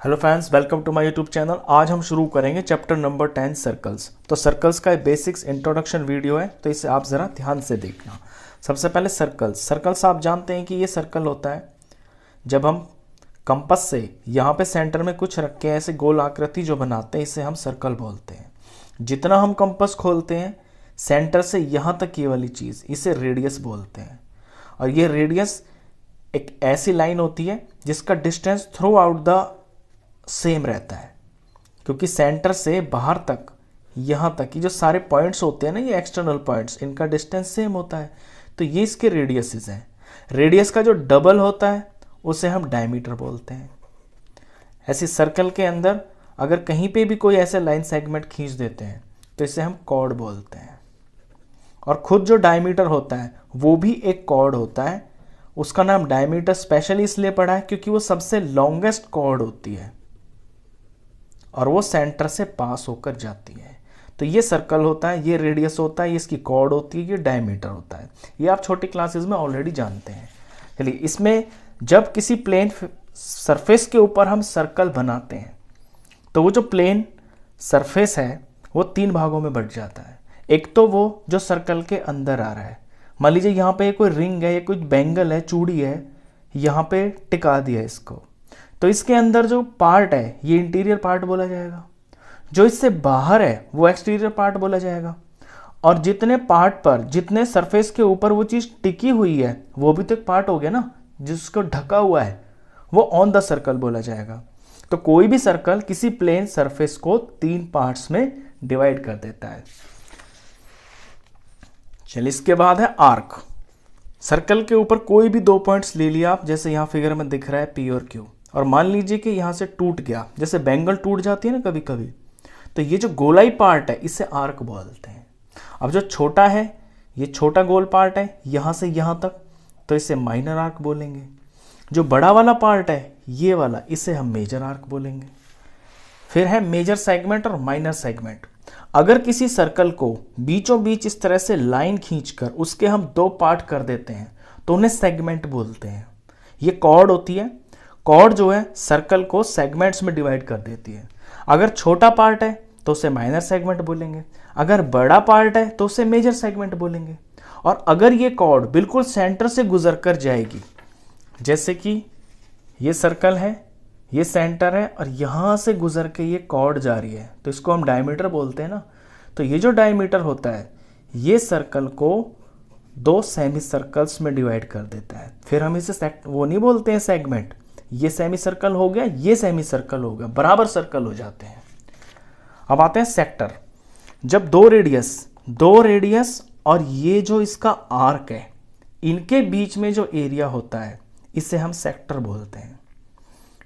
Hello friends, welcome to my YouTube channel. आज हम शुरू करेंगे चैप्टर नंबर 10 सर्कल्स। तो सर्कल्स का बेसिक्स इंट्रोडक्शन वीडियो है, तो इसे आप ज़रा ध्यान से देखना। सबसे पहले सर्कल्स आप जानते हैं कि ये सर्कल होता है जब हम कंपास से यहाँ पे सेंटर में कुछ रख के ऐसे गोल आकृति जो बनाते हैं, इसे हम सर्कल बोलते हैं। जितना हम कंपास खोलते हैं सेंटर से यहाँ तक ये वाली चीज़, इसे रेडियस बोलते हैं। और ये रेडियस एक ऐसी लाइन होती है जिसका distance through out the same रहता है, क्योंकि सेंटर से बाहर तक यहाँ तक की जो सारे पॉइंट्स होते हैं ना, ये एक्सटर्नल पॉइंट्स, इनका डिस्टेंस सेम होता है। तो ये इसके रेडियसेस हैं। रेडियस का जो डबल होता है उसे हम डायमीटर बोलते हैं। ऐसी सर्कल के अंदर अगर कहीं पे भी कोई ऐसे लाइन सेगमेंट खींच देते हैं तो इसे हम कॉर्ड बोलते हैं। और खुद जो डायमीटर होता है वो भी एक कॉर्ड होता है। उसका नाम डायमीटर स्पेशली इसलिए पड़ा है क्योंकि वो सबसे लॉन्गेस्ट कॉर्ड होती है और वो सेंटर से पास होकर जाती है। तो ये सर्कल होता है, ये रेडियस होता है, ये इसकी कॉर्ड होती है, ये डायमीटर होता है। ये आप छोटी क्लासेस में ऑलरेडी जानते हैं। चलिए, इसमें जब किसी प्लेन सरफेस के ऊपर हम सर्कल बनाते हैं तो वो जो प्लेन सरफेस है वो तीन भागों में बंट जाता है। एक तो वो जो सर्कल के अंदर आ रहा है, मान लीजिए यहाँ पे कोई रिंग है या कोई बैंगल है, चूड़ी है, यहाँ पे टिका दिया इसको, तो इसके अंदर जो पार्ट है ये इंटीरियर पार्ट बोला जाएगा। जो इससे बाहर है वो एक्सटीरियर पार्ट बोला जाएगा। और जितने पार्ट पर, जितने सरफेस के ऊपर वो चीज़ टिकी हुई है वो भी तो एक पार्ट हो गया ना, जिसको ढका हुआ है, वो ऑन द सर्कल बोला जाएगा। तो कोई भी सर्कल किसी प्लेन सरफेस को तीन पार्ट्स में डिवाइड कर देता है। चलिए, इसके बाद है आर्क। सर्कल के ऊपर कोई भी दो पॉइंट्स ले लिया आप, जैसे यहाँ फिगर में दिख रहा है पी और क्यू, और मान लीजिए कि यहाँ से टूट गया, जैसे बैंगल टूट जाती है ना कभी कभी, तो ये जो गोलाई पार्ट है इसे आर्क बोलते हैं। अब जो छोटा है, ये छोटा गोल पार्ट है यहाँ से यहाँ तक, तो इसे माइनर आर्क बोलेंगे। जो बड़ा वाला पार्ट है ये वाला, इसे हम मेजर आर्क बोलेंगे। फिर है मेजर सेगमेंट और माइनर सेगमेंट। अगर किसी सर्कल को बीचों बीच इस तरह से लाइन खींचकर उसके हम दो पार्ट कर देते हैं तो उन्हें सेगमेंट बोलते हैं। ये कॉर्ड होती है। कॉर्ड जो है सर्कल को सेगमेंट्स में डिवाइड कर देती है। अगर छोटा पार्ट है तो उसे माइनर सेगमेंट बोलेंगे, अगर बड़ा पार्ट है तो उसे मेजर सेगमेंट बोलेंगे। और अगर ये कॉर्ड बिल्कुल सेंटर से गुजर कर जाएगी, जैसे कि ये सर्कल है, ये सेंटर है और यहाँ से गुजर के ये कॉर्ड जा रही है, तो इसको हम डायमीटर बोलते हैं ना। तो ये जो डायमीटर होता है ये सर्कल को दो सेमी सर्कल्स में डिवाइड कर देता है। फिर हम इसे वो नहीं बोलते हैं सेगमेंट, ये सेमी सर्कल हो गया, ये सेमी सर्कल हो गया, बराबर सर्कल हो जाते हैं। अब आते हैं सेक्टर। जब दो रेडियस और ये जो इसका आर्क है, इनके बीच में जो एरिया होता है इसे हम सेक्टर बोलते हैं।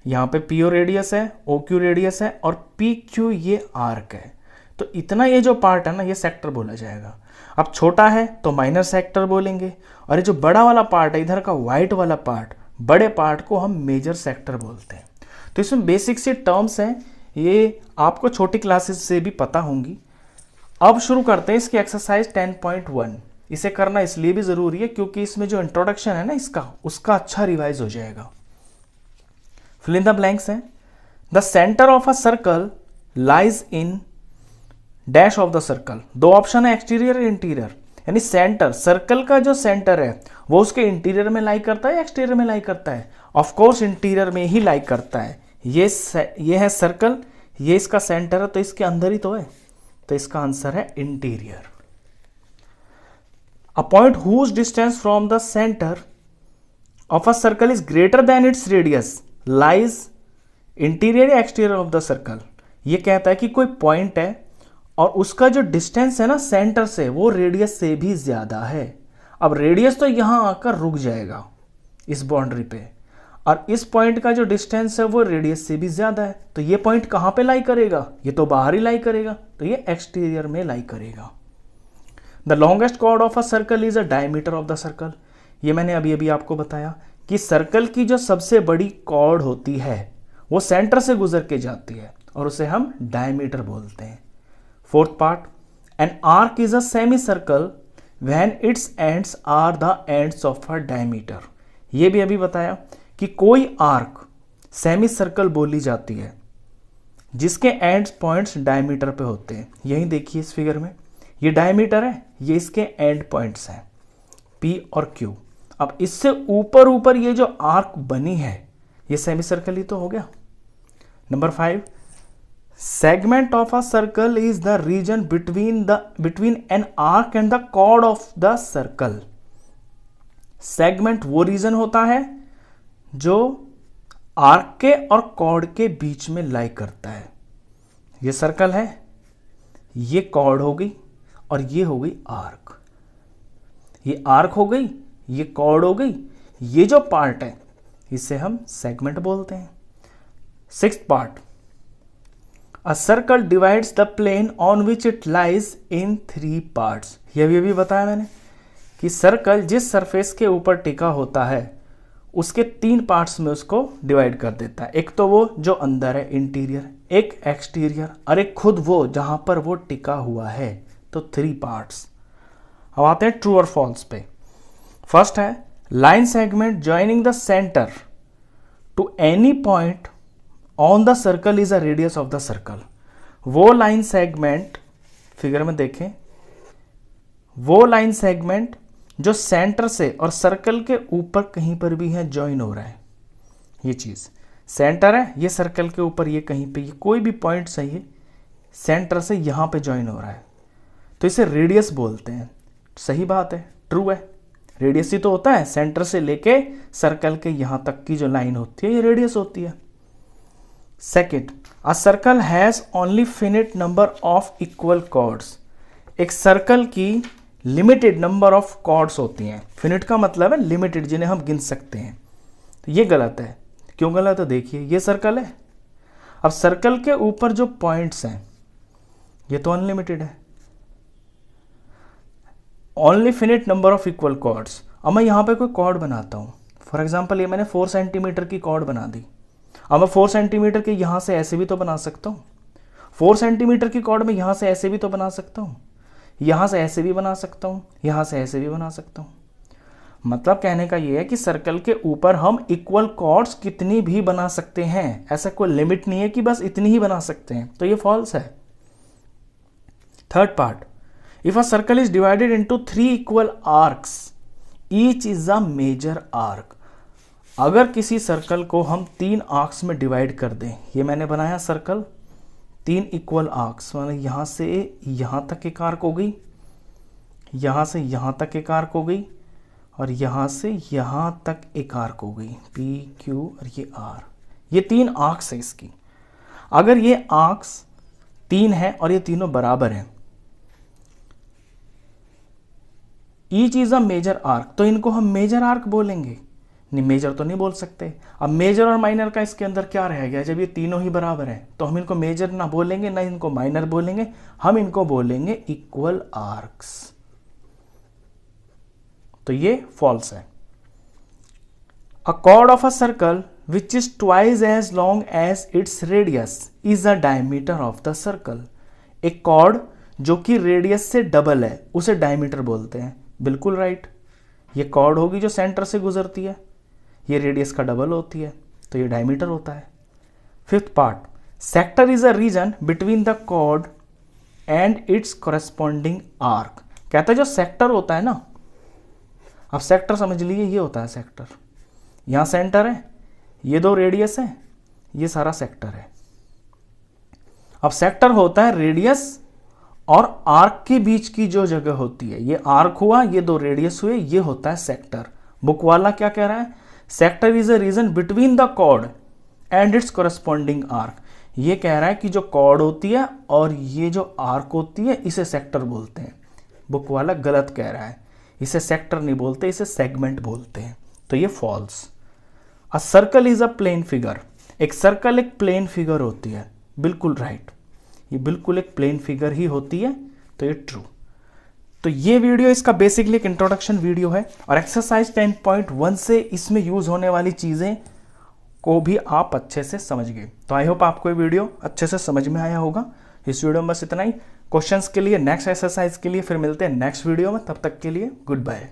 यहाँ पे पी ओ रेडियस है, ओ क्यू रेडियस है और पी क्यू ये आर्क है। तो इतना ये जो पार्ट है ना, ये सेक्टर बोला जाएगा। अब छोटा है तो माइनर सेक्टर बोलेंगे, और ये जो बड़ा वाला पार्ट है, इधर का व्हाइट वाला पार्ट, बड़े पार्ट को हम मेजर सेक्टर बोलते हैं। तो इसमें बेसिक से टर्म्स हैं, ये आपको छोटी क्लासेस से भी पता होंगी। अब शुरू करते हैं इसकी एक्सरसाइज 10.1। इसे करना इसलिए भी ज़रूरी है क्योंकि इसमें जो इंट्रोडक्शन है ना इसका, उसका अच्छा रिवाइज हो जाएगा। फिल इन द ब्लैंक्स है। The centre of a circle lies in dash of the circle. दो ऑप्शन है, एक्सटीरियर और इंटीरियर। यानी सेंटर, सर्कल का जो सेंटर है वो उसके इंटीरियर में लाई करता है या एक्सटीरियर में लाई करता है? ऑफ कोर्स इंटीरियर में ही लाई करता है। ये है सर्कल, ये इसका सेंटर है, तो इसके अंदर ही तो है, तो इसका आंसर है interior. A point whose distance from the centre of a circle is greater than its radius lies interior या एक्सटीरियर ऑफ द सर्कल। ये कहता है कि कोई पॉइंट है और उसका जो डिस्टेंस है ना सेंटर से, वो रेडियस से भी ज्यादा है। अब रेडियस तो यहां आकर रुक जाएगा इस बाउंड्री पे, और इस पॉइंट का जो डिस्टेंस है वो रेडियस से भी ज्यादा है। तो ये पॉइंट कहां पे लाई करेगा? ये तो बाहर ही लाई करेगा, तो ये एक्सटीरियर में लाई करेगा। The longest chord of a circle is a diameter of the circle. ये मैंने अभी अभी आपको बताया कि सर्कल की जो सबसे बड़ी कॉर्ड होती है वो सेंटर से गुजर के जाती है और उसे हम डायमीटर बोलते हैं। Fourth part, an arc is a semi circle when its ends are the ends of a diameter. ये भी अभी बताया कि कोई आर्क सेमी सर्कल बोली जाती है जिसके एंड पॉइंट्स डायमीटर पे होते हैं। यही देखिए इस फिगर में, ये डायमीटर है, ये इसके एंड पॉइंट्स हैं P और Q। अब इससे ऊपर ऊपर ये जो आर्क बनी है ये सेमी सर्कल ही तो हो गया। Number 5, segment of a circle is the region between an arc and the chord of the circle. Segment वो रीजन होता है जो आर्क के और कॉर्ड के बीच में लाई करता है। ये सर्कल है, ये कॉर्ड हो गई और ये हो गई आर्क। ये आर्क हो गई, ये कॉर्ड हो गई, ये जो पार्ट है इसे हम सेगमेंट बोलते हैं। 6th part, a circle divides the plane on which it lies in 3 parts. ये भी बताया मैंने कि सर्कल जिस सरफेस के ऊपर टिका होता है उसके 3 पार्ट्स में उसको डिवाइड कर देता है। एक तो वो जो अंदर है इंटीरियर, एक एक्सटीरियर और एक खुद वो जहां पर वो टिका हुआ है, तो 3 पार्ट्स। अब आते हैं ट्रू और फॉल्स पे। फर्स्ट है line segment joining the centre to any point on the circle is a radius of the circle. वो लाइन सेगमेंट, फिगर में देखें, वो लाइन सेगमेंट जो सेंटर से और सर्कल के ऊपर कहीं पर भी है ज्वाइन हो रहा है। ये चीज सेंटर है, ये सर्कल के ऊपर, ये कहीं पे, ये कोई भी पॉइंट सही है, सेंटर से यहां पे ज्वाइन हो रहा है तो इसे रेडियस बोलते हैं। सही बात है, ट्रू है, रेडियस ही तो होता है, सेंटर से लेके सर्कल के यहां तक की जो लाइन होती है ये रेडियस होती है। Second, a circle has only finite number of equal chords. एक सर्कल की लिमिटेड नंबर ऑफ कॉर्ड्स होती हैं। फिनिट का मतलब है लिमिटेड, जिन्हें हम गिन सकते हैं। तो ये गलत है। क्यों गलत है? देखिए ये सर्कल है, अब सर्कल के ऊपर जो पॉइंट्स हैं ये तो अनलिमिटेड है। Only finite number of equal chords. अब मैं यहां पे कोई कॉर्ड बनाता हूं, फॉर एग्जांपल ये मैंने 4 सेंटीमीटर की कॉर्ड बना दी। अब मैं 4 सेंटीमीटर के यहां से ऐसे भी तो बना सकता हूं, 4 सेंटीमीटर की कॉर्ड में यहां से ऐसे भी तो बना सकता हूं, यहां से ऐसे भी बना सकता हूं, यहां से ऐसे भी बना सकता हूं। मतलब कहने का यह है कि सर्कल के ऊपर हम इक्वल कॉर्ड्स कितनी भी बना सकते हैं, ऐसा कोई लिमिट नहीं है कि बस इतनी ही बना सकते हैं, तो ये फॉल्स है। Third part, if a circle is divided into 3 equal arcs each is a major arc. अगर किसी सर्कल को हम 3 आर्क्स में डिवाइड कर दें, ये मैंने बनाया सर्कल 3 इक्वल आर्क्स, मतलब यहां से यहां तक एक आर्क हो गई, यहां से यहां तक एक आर्क हो गई और यहां से यहां तक एक आर्क हो गई, पी क्यू और ये आर। ये 3 आर्क्स है इसकी। अगर ये आर्क्स 3 है और ये तीनों बराबर हैं, each is a major arc, तो इनको हम मेजर आर्क बोलेंगे। नहीं, मेजर तो नहीं बोल सकते। अब मेजर और माइनर का इसके अंदर क्या रह गया? जब ये तीनों ही बराबर हैं तो हम इनको मेजर ना बोलेंगे ना इनको माइनर बोलेंगे, हम इनको बोलेंगे इक्वल आर्क्स। तो ये फॉल्स है। A chord of a circle which is twice as long as its radius is a diameter of the circle. एक कॉर्ड जो कि रेडियस से डबल है उसे डायमीटर बोलते हैं। बिल्कुल राइट, ये कॉर्ड होगी जो सेंटर से गुजरती है, ये रेडियस का डबल होती है, तो ये डायमीटर होता है। Fifth part, sector is a region between the chord and its corresponding arc. कहता है जो सेक्टर होता है ना, अब सेक्टर समझ लीजिए, ये होता है सेक्टर, यहां सेंटर है, ये 2 रेडियस है, ये सारा सेक्टर है। अब सेक्टर होता है रेडियस और आर्क के बीच की जो जगह होती है, ये आर्क हुआ, ये 2 रेडियस हुए, ये होता है सेक्टर। बुक वाला क्या कह रहा है? Sector is a region between the chord and its corresponding arc. ये कह रहा है कि जो कॉर्ड होती है और ये जो आर्क होती है इसे सेक्टर बोलते हैं। बुक वाला गलत कह रहा है, इसे सेक्टर नहीं बोलते, इसे सेगमेंट बोलते हैं, तो ये false. A circle is a plane figure. एक सर्कल एक प्लेन फिगर होती है, बिल्कुल राइट, ये बिल्कुल एक प्लेन फिगर ही होती है, तो ये ट्रू। तो ये वीडियो इसका बेसिकली एक इंट्रोडक्शन वीडियो है और एक्सरसाइज 10.1 से इसमें यूज होने वाली चीजें को भी आप अच्छे से समझ गए। तो आई होप आपको ये वीडियो अच्छे से समझ में आया होगा। इस वीडियो में बस इतना ही। क्वेश्चंस के लिए, नेक्स्ट एक्सरसाइज के लिए फिर मिलते हैं नेक्स्ट वीडियो में। तब तक के लिए गुड बाय।